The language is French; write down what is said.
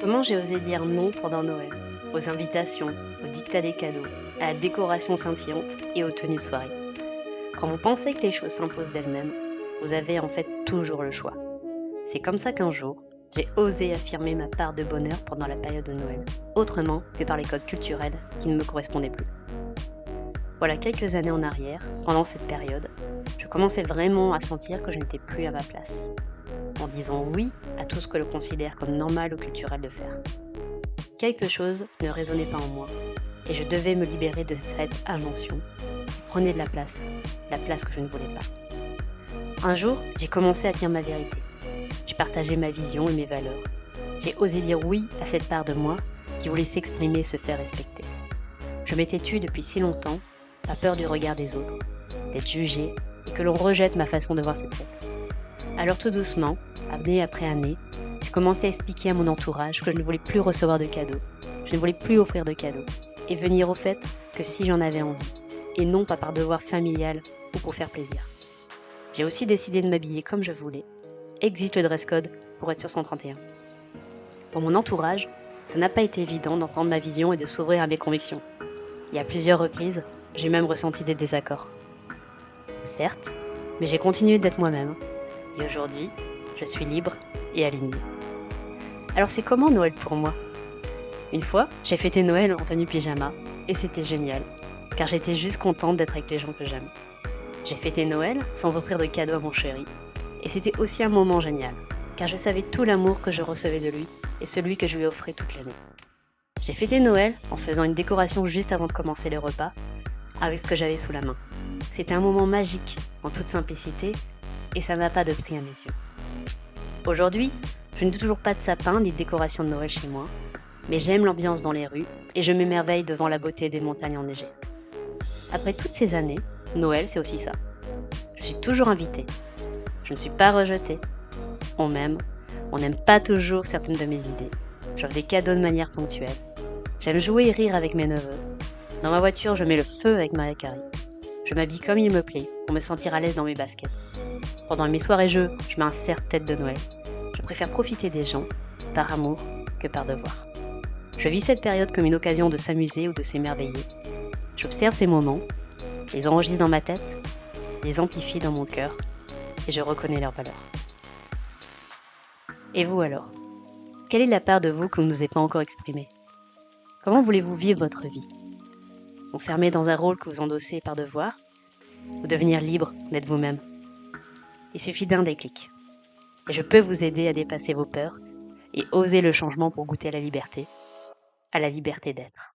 Comment j'ai osé dire non pendant Noël, aux invitations, aux dictats des cadeaux, à la décoration scintillante et aux tenues de soirée. Quand vous pensez que les choses s'imposent d'elles-mêmes, vous avez en fait toujours le choix. C'est comme ça qu'un jour, j'ai osé affirmer ma part de bonheur pendant la période de Noël, autrement que par les codes culturels qui ne me correspondaient plus. Voilà quelques années en arrière, pendant cette période, je commençais vraiment à sentir que je n'étais plus à ma place, en disant oui à tout ce que l'on considère comme normal ou culturel de faire. Quelque chose ne résonnait pas en moi, et je devais me libérer de cette injonction. Prenez de la place que je ne voulais pas. Un jour, j'ai commencé à dire ma vérité. J'ai partagé ma vision et mes valeurs. J'ai osé dire oui à cette part de moi qui voulait s'exprimer et se faire respecter. Je m'étais tue depuis si longtemps, à peur du regard des autres, d'être jugée et que l'on rejette ma façon de voir cette fête. Alors tout doucement, année après année, j'ai commencé à expliquer à mon entourage que je ne voulais plus recevoir de cadeaux, je ne voulais plus offrir de cadeaux, et venir au fait que si j'en avais envie, et non pas par devoir familial ou pour faire plaisir. J'ai aussi décidé de m'habiller comme je voulais. Exit le dress code pour être sur 131. Pour mon entourage, ça n'a pas été évident d'entendre ma vision et de s'ouvrir à mes convictions. Il y a plusieurs reprises, j'ai même ressenti des désaccords. Certes, mais j'ai continué d'être moi-même. Et aujourd'hui, je suis libre et alignée. Alors c'est comment Noël pour moi ? Une fois, j'ai fêté Noël en tenue pyjama et c'était génial, car j'étais juste contente d'être avec les gens que j'aime. J'ai fêté Noël sans offrir de cadeau à mon chéri et c'était aussi un moment génial, car je savais tout l'amour que je recevais de lui et celui que je lui offrais toute l'année. J'ai fêté Noël en faisant une décoration juste avant de commencer le repas, avec ce que j'avais sous la main. C'était un moment magique, en toute simplicité, et ça n'a pas de prix à mes yeux. Aujourd'hui, je n'ai toujours pas de sapin ni de décoration de Noël chez moi, mais j'aime l'ambiance dans les rues et je m'émerveille devant la beauté des montagnes enneigées. Après toutes ces années, Noël c'est aussi ça. Je suis toujours invitée. Je ne suis pas rejetée. On m'aime. On n'aime pas toujours certaines de mes idées. J'offre des cadeaux de manière ponctuelle. J'aime jouer et rire avec mes neveux. Dans ma voiture, je mets le feu avec Maria Carey. Je m'habille comme il me plaît pour me sentir à l'aise dans mes baskets. Pendant mes soirées jeux, je mets un serre-tête de Noël. Je préfère profiter des gens, par amour que par devoir. Je vis cette période comme une occasion de s'amuser ou de s'émerveiller. J'observe ces moments, les enregistre dans ma tête, les amplifie dans mon cœur, et je reconnais leur valeur. Et vous alors ? Quelle est la part de vous que vous ne nous avez pas encore exprimée ? Comment voulez-vous vivre votre vie ? Enfermé dans un rôle que vous endossez par devoir ? Ou devenir libre d'être vous-même ? Il suffit d'un déclic. Et je peux vous aider à dépasser vos peurs et oser le changement pour goûter à la liberté d'être.